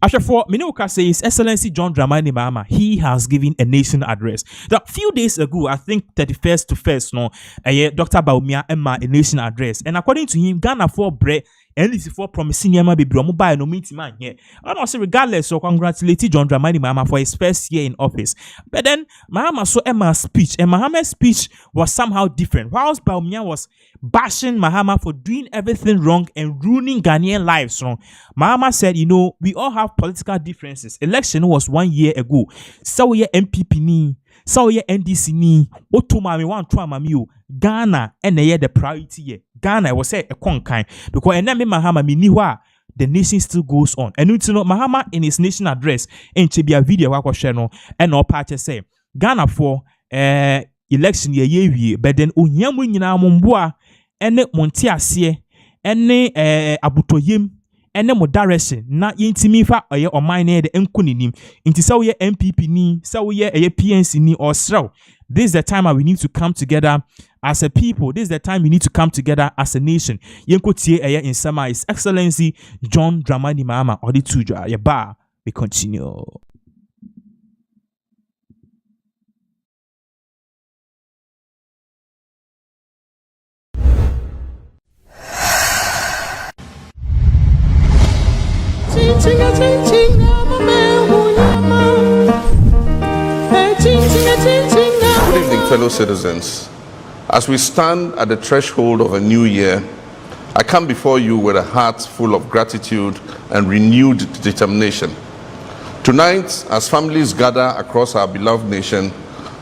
Ashafo Minewuka says, Excellency John Dramani Mahama, he has given a nation address. A few days ago, I think 31st to 1st, Dr. Baumia Emma a nation address. And according to him, Ghana for bread and this is for promising Yama be mobile no meeting man here. And also, regardless, so congratulate John Dramani Mahama for his first year in office. But then Mahama saw Emma's speech, and Mahama's speech was somehow different. Whilst Baumia was bashing Mahama for doing everything wrong and ruining Ghanaian lives wrong, Mahama said, you know, we all have political differences. Election was 1 year ago. So ye MPP ni, so ye NDC ni, otomami wan twa mami Ghana and the priority ye. Ghana was say a conkind because and then Mahama miniwa the nation still goes on. And you know Mahama in his nation address in Chibia video wako channel and all parties say Ghana for election ye but then unyamu nyina mumbua ene montiasie ene abutoyem ene mo direction na yintimi fa oye omine de enkuninim nti se wo ye MPP ni se wo ye PNC ni or sraw. This is the time we need to come together as a people. This is the time we need to come together as a nation. Yenko tie in summer His Excellency John Dramani Mahama or the Tuja. Yeba, we continue. Good evening, fellow citizens. As we stand at the threshold of a new year, I come before you with a heart full of gratitude and renewed determination. Tonight, as families gather across our beloved nation,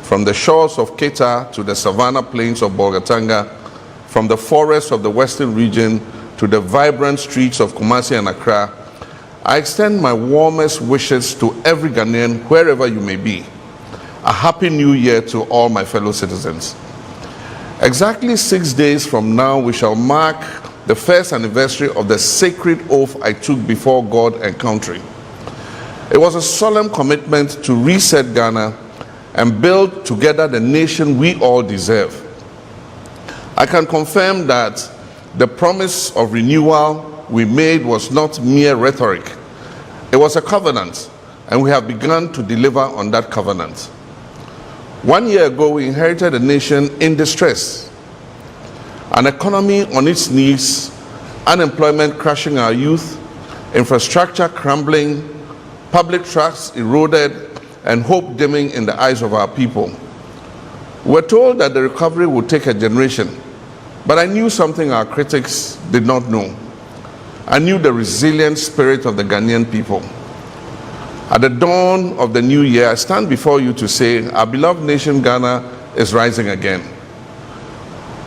from the shores of Keita to the savannah plains of Bolgatanga, from the forests of the western region to the vibrant streets of Kumasi and Accra, I extend my warmest wishes to every Ghanaian, wherever you may be. A happy new year to all my fellow citizens. Exactly 6 days from now, we shall mark the first anniversary of the sacred oath I took before God and country. It was a solemn commitment to reset Ghana and build together the nation we all deserve. I can confirm that the promise of renewal we made was not mere rhetoric. It was a covenant, and we have begun to deliver on that covenant. 1 year ago, we inherited a nation in distress, an economy on its knees, unemployment crushing our youth, infrastructure crumbling, public trust eroded, and hope dimming in the eyes of our people. We're told that the recovery would take a generation, but I knew something our critics did not know. I knew the resilient spirit of the Ghanaian people. At the dawn of the new year, I stand before you to say our beloved nation Ghana is rising again.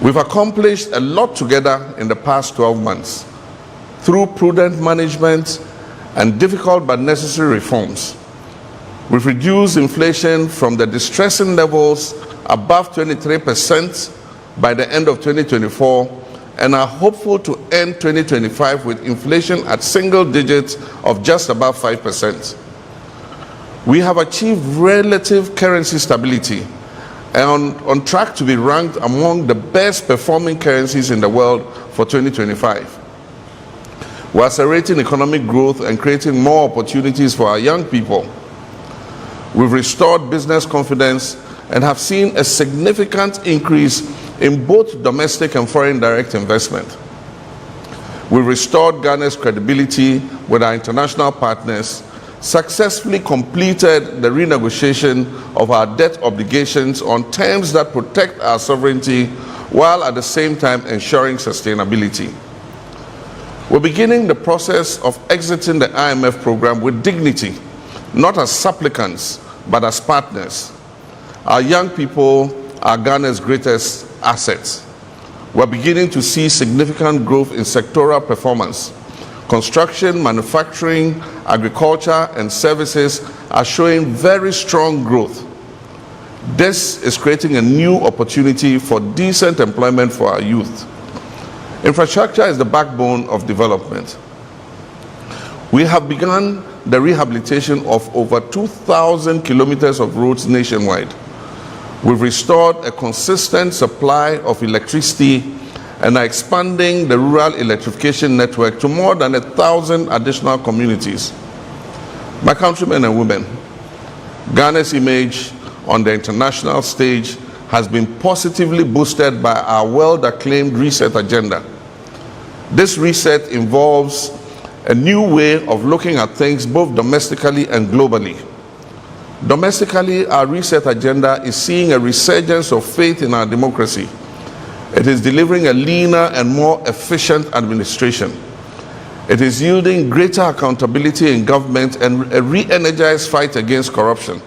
We've accomplished a lot together in the past 12 months through prudent management and difficult but necessary reforms. We've reduced inflation from the distressing levels above 23% by the end of 2024 and are hopeful to end 2025 with inflation at single digits of just above 5%. We have achieved relative currency stability and on track to be ranked among the best performing currencies in the world for 2025. We're accelerating economic growth and creating more opportunities for our young people. We've restored business confidence and have seen a significant increase in both domestic and foreign direct investment. We've restored Ghana's credibility with our international partners, successfully completed the renegotiation of our debt obligations on terms that protect our sovereignty while at the same time ensuring sustainability. We're beginning the process of exiting the IMF program with dignity, not as supplicants, but as partners. Our young people are Ghana's greatest assets. We're beginning to see significant growth in sectoral performance. Construction, manufacturing, agriculture, and services are showing very strong growth. This is creating a new opportunity for decent employment for our youth. Infrastructure is the backbone of development. We have begun the rehabilitation of over 2,000 kilometers of roads nationwide. We've restored a consistent supply of electricity and are expanding the rural electrification network to more than 1,000 additional communities. My countrymen and women, Ghana's image on the international stage has been positively boosted by our well-acclaimed reset agenda. This reset involves a new way of looking at things both domestically and globally. Domestically, our reset agenda is seeing a resurgence of faith in our democracy. It is delivering a leaner and more efficient administration. It is yielding greater accountability in government and a re-energized fight against corruption.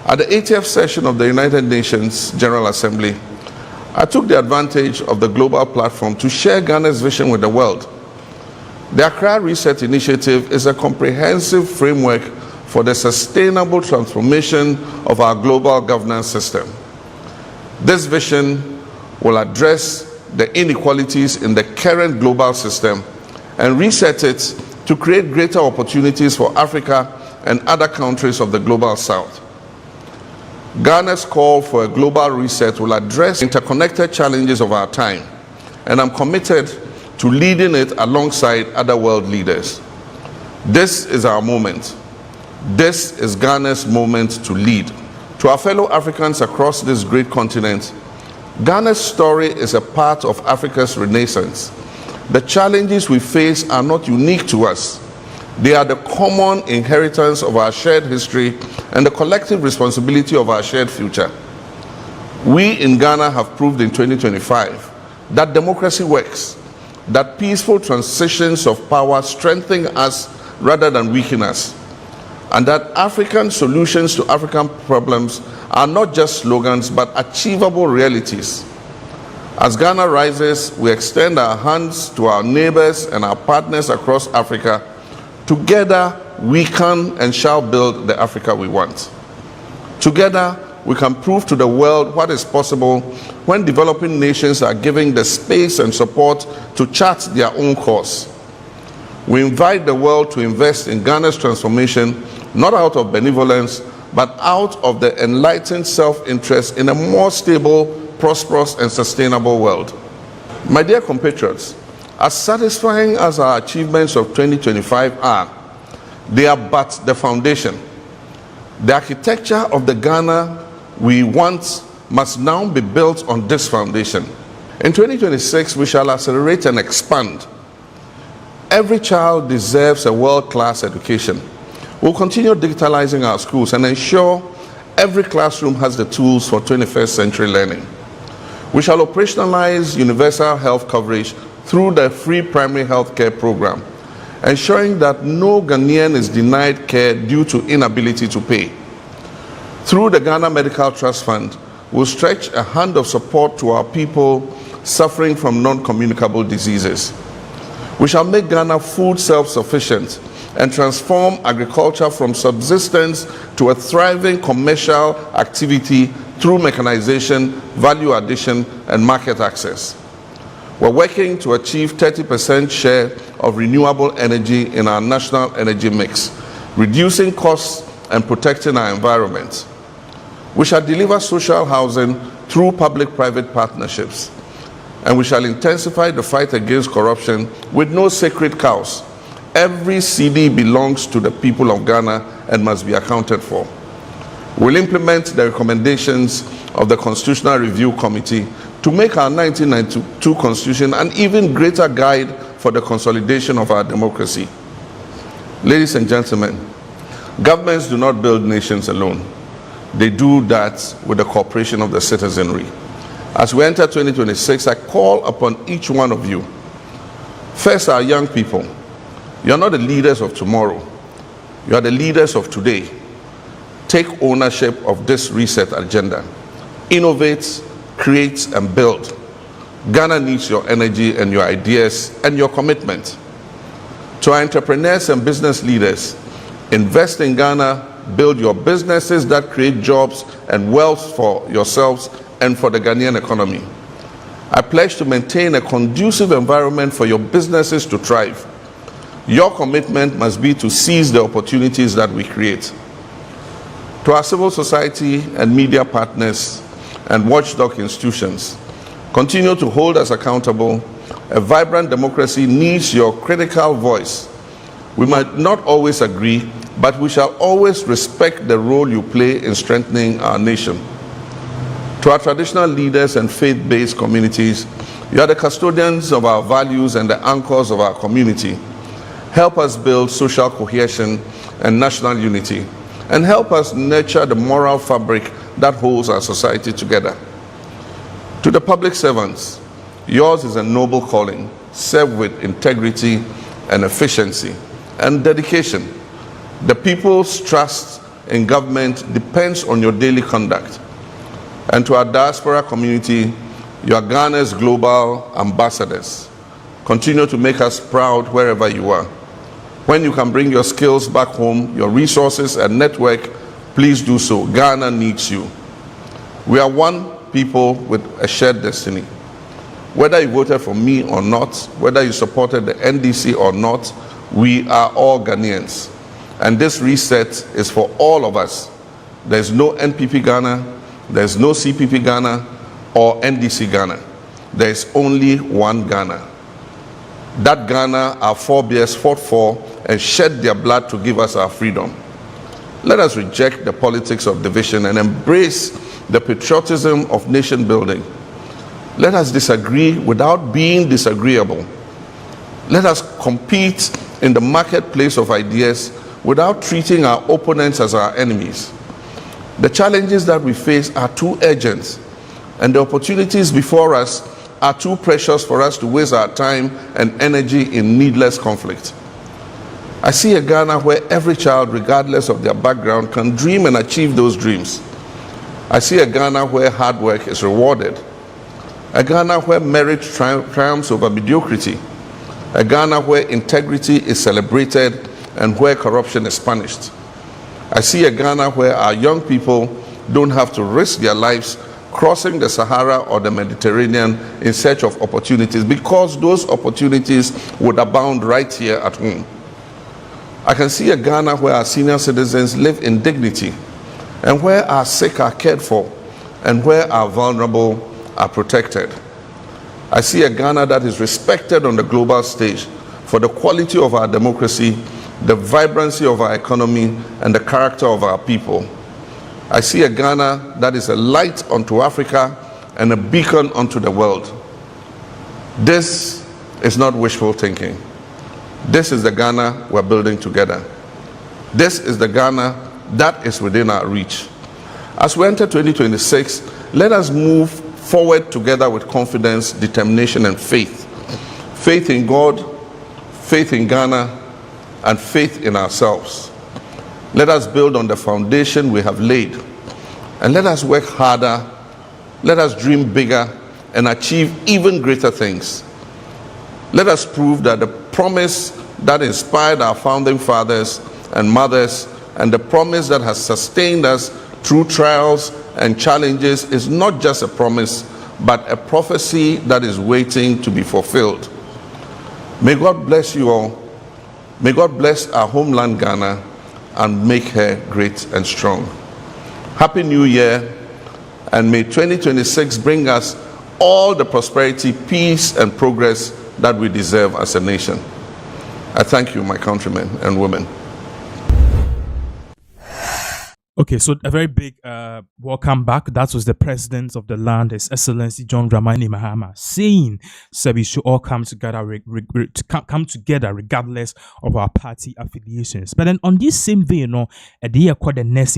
At the 80th session of the United Nations General Assembly, I took the advantage of the global platform to share Ghana's vision with the world. The Accra Reset Initiative is a comprehensive framework for the sustainable transformation of our global governance system. This vision will address the inequalities in the current global system and reset it to create greater opportunities for Africa and other countries of the global south. Ghana's call for a global reset will address interconnected challenges of our time, and I'm committed to leading it alongside other world leaders. This is our moment. This is Ghana's moment to lead. To our fellow Africans across this great continent, Ghana's story is a part of Africa's renaissance. The challenges we face are not unique to us. They are the common inheritance of our shared history and the collective responsibility of our shared future. We in Ghana have proved in 2025 that democracy works, that peaceful transitions of power strengthen us rather than weaken us, and that African solutions to African problems are not just slogans but achievable realities. As Ghana rises, we extend our hands to our neighbors and our partners across Africa. Together, we can and shall build the Africa we want. Together, we can prove to the world what is possible when developing nations are given the space and support to chart their own course. We invite the world to invest in Ghana's transformation, not out of benevolence, but out of the enlightened self-interest in a more stable, prosperous, and sustainable world. My dear compatriots, as satisfying as our achievements of 2025 are, they are but the foundation. The architecture of the Ghana we want must now be built on this foundation. In 2026, we shall accelerate and expand. Every child deserves a world-class education. We'll continue digitalizing our schools and ensure every classroom has the tools for 21st century learning. We shall operationalize universal health coverage through the free primary health care program, ensuring that no Ghanaian is denied care due to inability to pay. Through the Ghana Medical Trust Fund, we'll stretch a hand of support to our people suffering from non-communicable diseases. We shall make Ghana food self-sufficient and transform agriculture from subsistence to a thriving commercial activity through mechanization, value addition, and market access. We're working to achieve 30% share of renewable energy in our national energy mix, reducing costs and protecting our environment. We shall deliver social housing through public-private partnerships, and we shall intensify the fight against corruption with no sacred cows. Every CD belongs to the people of Ghana and must be accounted for. We'll implement the recommendations of the Constitutional Review Committee to make our 1992 Constitution an even greater guide for the consolidation of our democracy. Ladies and gentlemen, governments do not build nations alone. They do that with the cooperation of the citizenry. As we enter 2026, I call upon each one of you. First, our young people. You are not the leaders of tomorrow. You are the leaders of today. Take ownership of this reset agenda. Innovate, create, and build. Ghana needs your energy and your ideas and your commitment. To our entrepreneurs and business leaders, invest in Ghana, build your businesses that create jobs and wealth for yourselves and for the Ghanaian economy. I pledge to maintain a conducive environment for your businesses to thrive. Your commitment must be to seize the opportunities that we create. To our civil society and media partners and watchdog institutions, continue to hold us accountable. A vibrant democracy needs your critical voice. We might not always agree, but we shall always respect the role you play in strengthening our nation. To our traditional leaders and faith-based communities, you are the custodians of our values and the anchors of our community. Help us build social cohesion and national unity, and help us nurture the moral fabric that holds our society together. To the public servants, yours is a noble calling. Serve with integrity and efficiency and dedication. The people's trust in government depends on your daily conduct. And to our diaspora community, you are Ghana's global ambassadors. Continue to make us proud wherever you are. When you can bring your skills back home, your resources and network, please do so. Ghana needs you. We are one people with a shared destiny. Whether you voted for me or not, whether you supported the NDC or not, we are all Ghanaians. And this reset is for all of us. There's no NPP Ghana, there's no CPP Ghana or NDC Ghana. There's only one Ghana. That Ghana our forebears fought for and shed their blood to give us our freedom. Let us reject the politics of division and embrace the patriotism of nation building. Let us disagree without being disagreeable. Let us compete in the marketplace of ideas without treating our opponents as our enemies. The challenges that we face are too urgent, and the opportunities before us are too precious for us to waste our time and energy in needless conflict. I see a Ghana where every child, regardless of their background, can dream and achieve those dreams. I see a Ghana where hard work is rewarded. A Ghana where merit triumphs over mediocrity. A Ghana where integrity is celebrated and where corruption is punished. I see a Ghana where our young people don't have to risk their lives crossing the Sahara or the Mediterranean in search of opportunities, because those opportunities would abound right here at home. I can see a Ghana where our senior citizens live in dignity, and where our sick are cared for, and where our vulnerable are protected. I see a Ghana that is respected on the global stage for the quality of our democracy, the vibrancy of our economy, and the character of our people. I see a Ghana that is a light unto Africa and a beacon unto the world. This is not wishful thinking. This is the Ghana we're building together. This is the Ghana that is within our reach. As we enter 2026, let us move forward together with confidence, determination, and faith. Faith in God, faith in Ghana, and faith in ourselves. Let us build on the foundation we have laid, and let us work harder. Let us dream bigger and achieve even greater things. Let us prove that the promise that inspired our founding fathers and mothers, and the promise that has sustained us through trials and challenges, is not just a promise, but a prophecy that is waiting to be fulfilled. May God bless you all. May God bless our homeland Ghana and make her great and strong. Happy New Year, and may 2026 bring us all the prosperity, peace, and progress that we deserve as a nation. I thank you, my countrymen and women. Okay, so a very big welcome back. That was the president of the land, His Excellency John Dramani Mahama, saying, "So we should all come together, come together regardless of our party affiliations." But then on this same vein, a day called the next